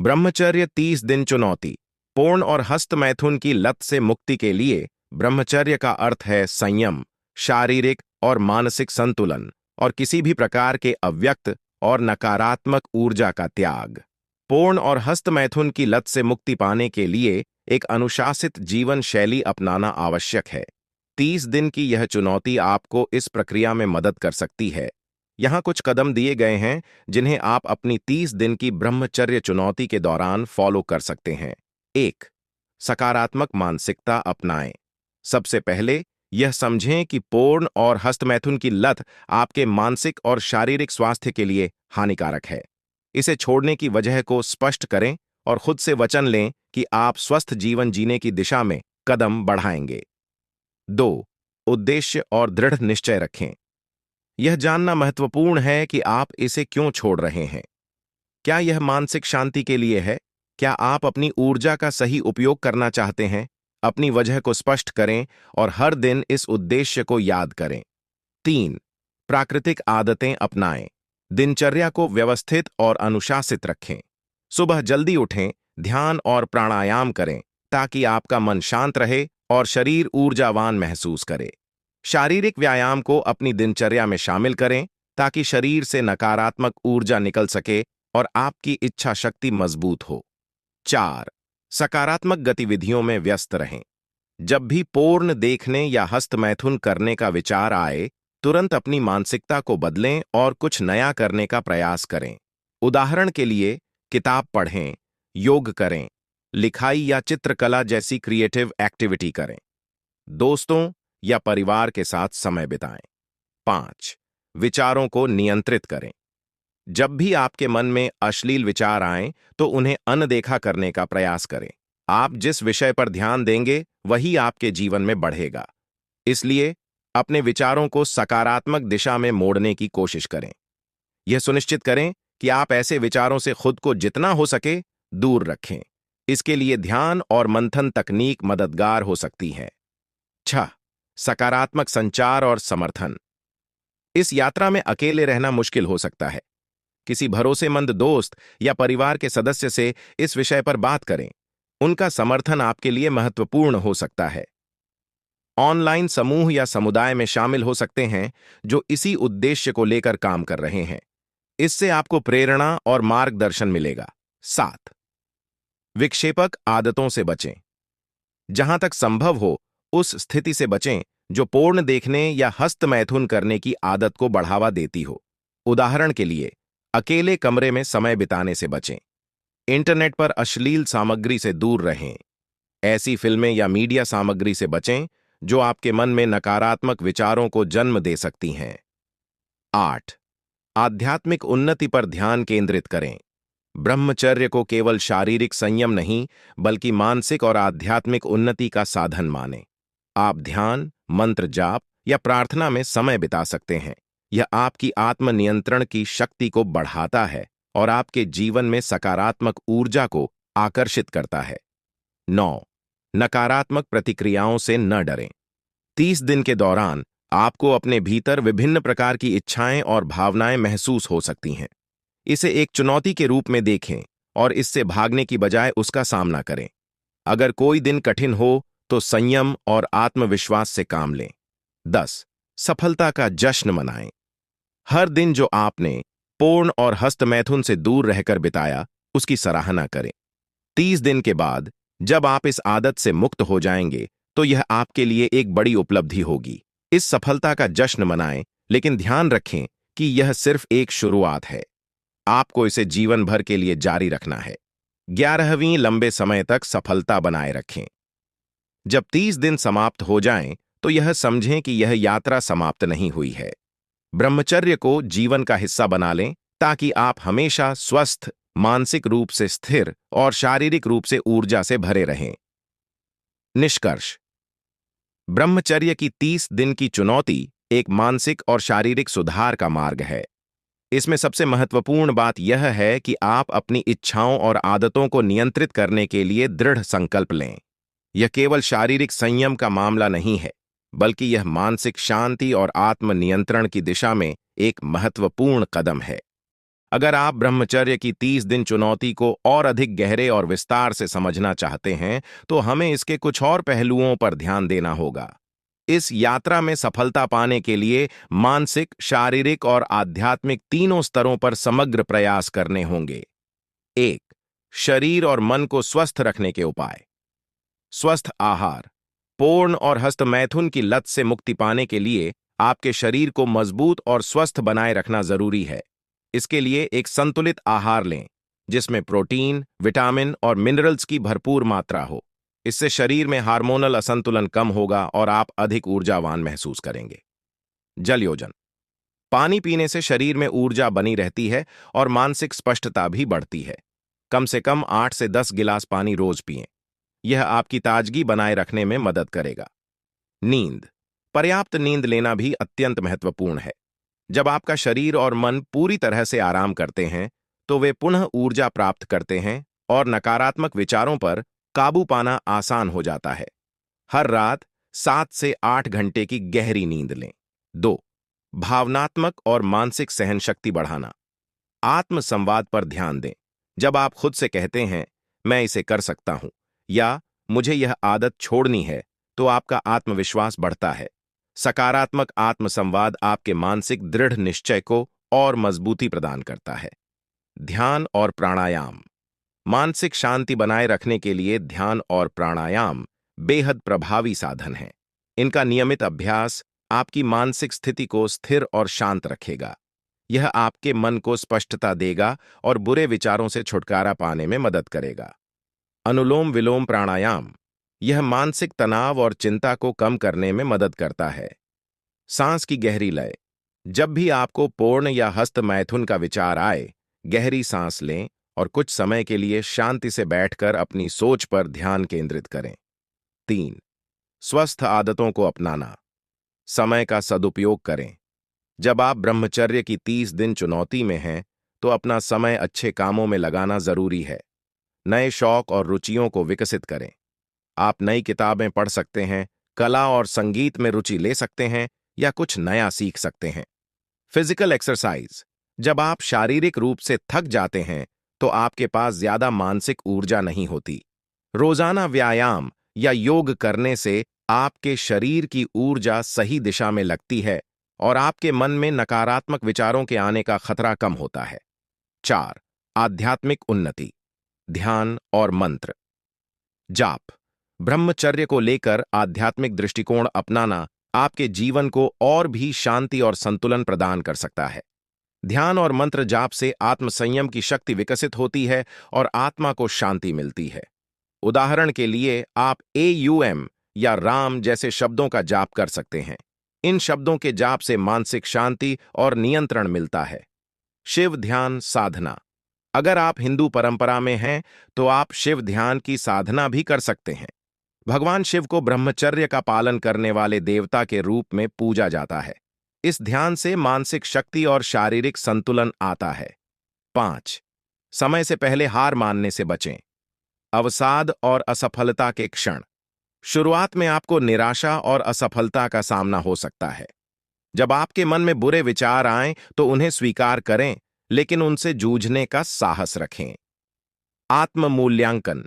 ब्रह्मचर्य 30 दिन चुनौती। पोर्न और हस्तमैथुन की लत से मुक्ति के लिए ब्रह्मचर्य का अर्थ है संयम, शारीरिक और मानसिक संतुलन और किसी भी प्रकार के अव्यक्त और नकारात्मक ऊर्जा का त्याग। पोर्न और हस्तमैथुन की लत से मुक्ति पाने के लिए एक अनुशासित जीवन शैली अपनाना आवश्यक है। 30 दिन की यह चुनौती आपको इस प्रक्रिया में मदद कर सकती है। यहाँ कुछ कदम दिए गए हैं जिन्हें आप अपनी 30 दिन की ब्रह्मचर्य चुनौती के दौरान फॉलो कर सकते हैं। 1. सकारात्मक मानसिकता अपनाएं। सबसे पहले यह समझें कि पोर्न और हस्तमैथुन की लत आपके मानसिक और शारीरिक स्वास्थ्य के लिए हानिकारक है। इसे छोड़ने की वजह को स्पष्ट करें और खुद से वचन लें कि आप स्वस्थ जीवन जीने की दिशा में कदम बढ़ाएंगे। 2. उद्देश्य और दृढ़ निश्चय रखें। यह जानना महत्वपूर्ण है कि आप इसे क्यों छोड़ रहे हैं। क्या यह मानसिक शांति के लिए है? क्या आप अपनी ऊर्जा का सही उपयोग करना चाहते हैं? अपनी वजह को स्पष्ट करें और हर दिन इस उद्देश्य को याद करें। 3. प्राकृतिक आदतें अपनाएं। दिनचर्या को व्यवस्थित और अनुशासित रखें। सुबह जल्दी उठें, ध्यान और प्राणायाम करें ताकि आपका मन शांत रहे और शरीर ऊर्जावान महसूस करे। शारीरिक व्यायाम को अपनी दिनचर्या में शामिल करें ताकि शरीर से नकारात्मक ऊर्जा निकल सके और आपकी इच्छा शक्ति मजबूत हो। 4. सकारात्मक गतिविधियों में व्यस्त रहें। जब भी पोर्न देखने या हस्तमैथुन करने का विचार आए, तुरंत अपनी मानसिकता को बदलें और कुछ नया करने का प्रयास करें। उदाहरण के लिए, किताब पढ़ें, योग करें, लिखाई या चित्रकला जैसी क्रिएटिव एक्टिविटी करें। दोस्तों या परिवार के साथ समय बिताएं। 5. विचारों को नियंत्रित करें। जब भी आपके मन में अश्लील विचार आएं, तो उन्हें अनदेखा करने का प्रयास करें। आप जिस विषय पर ध्यान देंगे, वही आपके जीवन में बढ़ेगा। इसलिए अपने विचारों को सकारात्मक दिशा में मोड़ने की कोशिश करें। यह सुनिश्चित करें कि आप ऐसे विचारों से खुद को जितना हो सके दूर रखें। इसके लिए ध्यान और मंथन तकनीक मददगार हो सकती है। 6. सकारात्मक संचार और समर्थन। इस यात्रा में अकेले रहना मुश्किल हो सकता है। किसी भरोसेमंद दोस्त या परिवार के सदस्य से इस विषय पर बात करें। उनका समर्थन आपके लिए महत्वपूर्ण हो सकता है। ऑनलाइन समूह या समुदाय में शामिल हो सकते हैं जो इसी उद्देश्य को लेकर काम कर रहे हैं। इससे आपको प्रेरणा और मार्गदर्शन मिलेगा। 7. विक्षेपक आदतों से बचें। जहां तक संभव हो, उस स्थिति से बचें जो पोर्न देखने या हस्तमैथुन करने की आदत को बढ़ावा देती हो। उदाहरण के लिए, अकेले कमरे में समय बिताने से बचें। इंटरनेट पर अश्लील सामग्री से दूर रहें। ऐसी फिल्में या मीडिया सामग्री से बचें जो आपके मन में नकारात्मक विचारों को जन्म दे सकती हैं। 8. आध्यात्मिक उन्नति पर ध्यान केंद्रित करें। ब्रह्मचर्य को केवल शारीरिक संयम नहीं, बल्कि मानसिक और आध्यात्मिक उन्नति का साधन मानें। आप ध्यान, मंत्र जाप या प्रार्थना में समय बिता सकते हैं। यह आपकी आत्मनियंत्रण की शक्ति को बढ़ाता है और आपके जीवन में सकारात्मक ऊर्जा को आकर्षित करता है। 9. नकारात्मक प्रतिक्रियाओं से न डरें। 30 दिन के दौरान आपको अपने भीतर विभिन्न प्रकार की इच्छाएं और भावनाएं महसूस हो सकती हैं। इसे एक चुनौती के रूप में देखें और इससे भागने की बजाय उसका सामना करें। अगर कोई दिन कठिन हो तो संयम और आत्मविश्वास से काम लें। 10. सफलता का जश्न मनाएं। हर दिन जो आपने पोर्न और हस्तमैथुन से दूर रहकर बिताया, उसकी सराहना करें। 30 दिन के बाद जब आप इस आदत से मुक्त हो जाएंगे, तो यह आपके लिए एक बड़ी उपलब्धि होगी। इस सफलता का जश्न मनाएं, लेकिन ध्यान रखें कि यह सिर्फ एक शुरुआत है। आपको इसे जीवन भर के लिए जारी रखना है। 11वीं लंबे समय तक सफलता बनाए रखें। जब 30 दिन समाप्त हो जाएं, तो यह समझें कि यह यात्रा समाप्त नहीं हुई है। ब्रह्मचर्य को जीवन का हिस्सा बना लें ताकि आप हमेशा स्वस्थ, मानसिक रूप से स्थिर और शारीरिक रूप से ऊर्जा से भरे रहें। निष्कर्ष: ब्रह्मचर्य की 30 दिन की चुनौती एक मानसिक और शारीरिक सुधार का मार्ग है। इसमें सबसे महत्वपूर्ण बात यह है कि आप अपनी इच्छाओं और आदतों को नियंत्रित करने के लिए दृढ़ संकल्प लें। यह केवल शारीरिक संयम का मामला नहीं है, बल्कि यह मानसिक शांति और आत्मनियंत्रण की दिशा में एक महत्वपूर्ण कदम है। अगर आप ब्रह्मचर्य की 30 दिन चुनौती को और अधिक गहरे और विस्तार से समझना चाहते हैं, तो हमें इसके कुछ और पहलुओं पर ध्यान देना होगा। इस यात्रा में सफलता पाने के लिए मानसिक, शारीरिक और आध्यात्मिक तीनों स्तरों पर समग्र प्रयास करने होंगे। 1. शरीर और मन को स्वस्थ रखने के उपाय। स्वस्थ आहार। पोर्न और हस्त मैथुन की लत से मुक्ति पाने के लिए आपके शरीर को मजबूत और स्वस्थ बनाए रखना जरूरी है। इसके लिए एक संतुलित आहार लें, जिसमें प्रोटीन, विटामिन और मिनरल्स की भरपूर मात्रा हो। इससे शरीर में हार्मोनल असंतुलन कम होगा और आप अधिक ऊर्जावान महसूस करेंगे। जल योजन। पानी पीने से शरीर में ऊर्जा बनी रहती है और मानसिक स्पष्टता भी बढ़ती है। कम से कम 8 से 10 गिलास पानी रोज पिएं। यह आपकी ताजगी बनाए रखने में मदद करेगा। नींद। पर्याप्त नींद लेना भी अत्यंत महत्वपूर्ण है। जब आपका शरीर और मन पूरी तरह से आराम करते हैं, तो वे पुनः ऊर्जा प्राप्त करते हैं और नकारात्मक विचारों पर काबू पाना आसान हो जाता है। हर रात 7 से 8 घंटे की गहरी नींद लें। 2. भावनात्मक और मानसिक सहनशक्ति बढ़ाना। आत्म संवाद पर ध्यान दें। जब आप खुद से कहते हैं, मैं इसे कर सकता हूं, या मुझे यह आदत छोड़नी है, तो आपका आत्मविश्वास बढ़ता है। सकारात्मक आत्म संवाद आपके मानसिक दृढ़ निश्चय को और मजबूती प्रदान करता है। ध्यान और प्राणायाम। मानसिक शांति बनाए रखने के लिए ध्यान और प्राणायाम बेहद प्रभावी साधन हैं। इनका नियमित अभ्यास आपकी मानसिक स्थिति को स्थिर और शांत रखेगा। यह आपके मन को स्पष्टता देगा और बुरे विचारों से छुटकारा पाने में मदद करेगा। अनुलोम विलोम प्राणायाम। यह मानसिक तनाव और चिंता को कम करने में मदद करता है। सांस की गहरी लय। जब भी आपको पोर्न या हस्त मैथुन का विचार आए, गहरी सांस लें और कुछ समय के लिए शांति से बैठकर अपनी सोच पर ध्यान केंद्रित करें। 3. स्वस्थ आदतों को अपनाना। समय का सदुपयोग करें। जब आप ब्रह्मचर्य की 30 दिन चुनौती में हैं, तो अपना समय अच्छे कामों में लगाना जरूरी है। नए शौक और रुचियों को विकसित करें। आप नई किताबें पढ़ सकते हैं, कला और संगीत में रुचि ले सकते हैं या कुछ नया सीख सकते हैं। Physical exercise. जब आप शारीरिक रूप से थक जाते हैं, तो आपके पास ज्यादा मानसिक ऊर्जा नहीं होती। रोजाना व्यायाम या योग करने से आपके शरीर की ऊर्जा सही दिशा में लगती है और आपके मन में नकारात्मक विचारों के आने का खतरा कम होता है। 4. आध्यात्मिक उन्नति। ध्यान और मंत्र जाप। ब्रह्मचर्य को लेकर आध्यात्मिक दृष्टिकोण अपनाना आपके जीवन को और भी शांति और संतुलन प्रदान कर सकता है। ध्यान और मंत्र जाप से आत्मसंयम की शक्ति विकसित होती है और आत्मा को शांति मिलती है। उदाहरण के लिए, आप AUM या राम जैसे शब्दों का जाप कर सकते हैं। इन शब्दों के जाप से मानसिक शांति और नियंत्रण मिलता है। शिव ध्यान साधना। अगर आप हिंदू परंपरा में हैं, तो आप शिव ध्यान की साधना भी कर सकते हैं। भगवान शिव को ब्रह्मचर्य का पालन करने वाले देवता के रूप में पूजा जाता है। इस ध्यान से मानसिक शक्ति और शारीरिक संतुलन आता है। 5. समय से पहले हार मानने से बचें। अवसाद और असफलता के क्षण। शुरुआत में आपको निराशा और असफलता का सामना हो सकता है। जब आपके मन में बुरे विचार आएं, तो उन्हें स्वीकार करें, लेकिन उनसे जूझने का साहस रखें। आत्म मूल्यांकन।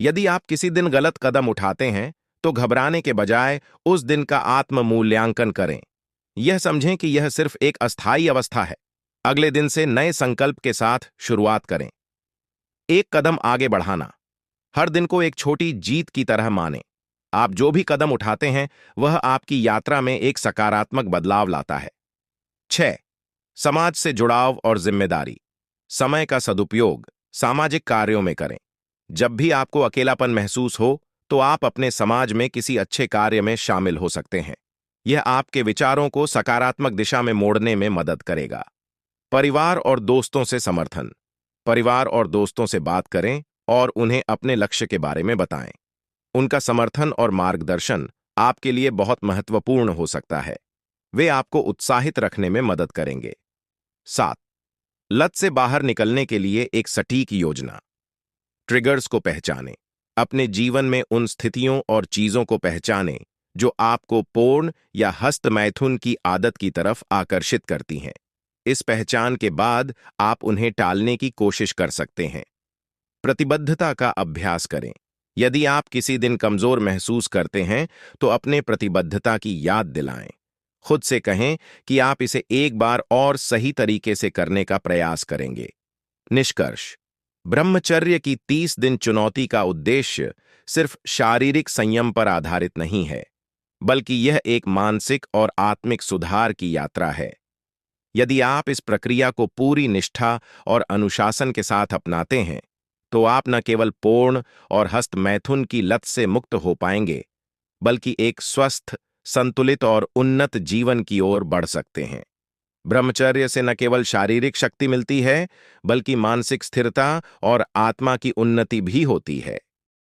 यदि आप किसी दिन गलत कदम उठाते हैं, तो घबराने के बजाय उस दिन का आत्म मूल्यांकन करें। यह समझें कि यह सिर्फ एक अस्थायी अवस्था है। अगले दिन से नए संकल्प के साथ शुरुआत करें। एक कदम आगे बढ़ाना। हर दिन को एक छोटी जीत की तरह मानें। आप जो भी कदम उठाते हैं, वह आपकी यात्रा में एक सकारात्मक बदलाव लाता है। 6. समाज से जुड़ाव और जिम्मेदारी। समय का सदुपयोग सामाजिक कार्यों में करें। जब भी आपको अकेलापन महसूस हो, तो आप अपने समाज में किसी अच्छे कार्य में शामिल हो सकते हैं। यह आपके विचारों को सकारात्मक दिशा में मोड़ने में मदद करेगा। परिवार और दोस्तों से समर्थन। परिवार और दोस्तों से बात करें और उन्हें अपने लक्ष्य के बारे में बताएं। उनका समर्थन और मार्गदर्शन आपके लिए बहुत महत्वपूर्ण हो सकता है। वे आपको उत्साहित रखने में मदद करेंगे। 7. लत से बाहर निकलने के लिए एक सटीक योजना। ट्रिगर्स को पहचानें। अपने जीवन में उन स्थितियों और चीजों को पहचानें जो आपको पोर्न या हस्त मैथुन की आदत की तरफ आकर्षित करती हैं। इस पहचान के बाद आप उन्हें टालने की कोशिश कर सकते हैं। प्रतिबद्धता का अभ्यास करें। यदि आप किसी दिन कमजोर महसूस करते हैं, तो अपने प्रतिबद्धता की याद दिलाएं। खुद से कहें कि आप इसे एक बार और सही तरीके से करने का प्रयास करेंगे। निष्कर्ष: ब्रह्मचर्य की 30 दिन चुनौती का उद्देश्य सिर्फ शारीरिक संयम पर आधारित नहीं है, बल्कि यह एक मानसिक और आत्मिक सुधार की यात्रा है। यदि आप इस प्रक्रिया को पूरी निष्ठा और अनुशासन के साथ अपनाते हैं, तो आप न केवल पूर्ण और हस्त मैथुन की लत से मुक्त हो पाएंगे, बल्कि एक स्वस्थ, संतुलित और उन्नत जीवन की ओर बढ़ सकते हैं। ब्रह्मचर्य से न केवल शारीरिक शक्ति मिलती है, बल्कि मानसिक स्थिरता और आत्मा की उन्नति भी होती है।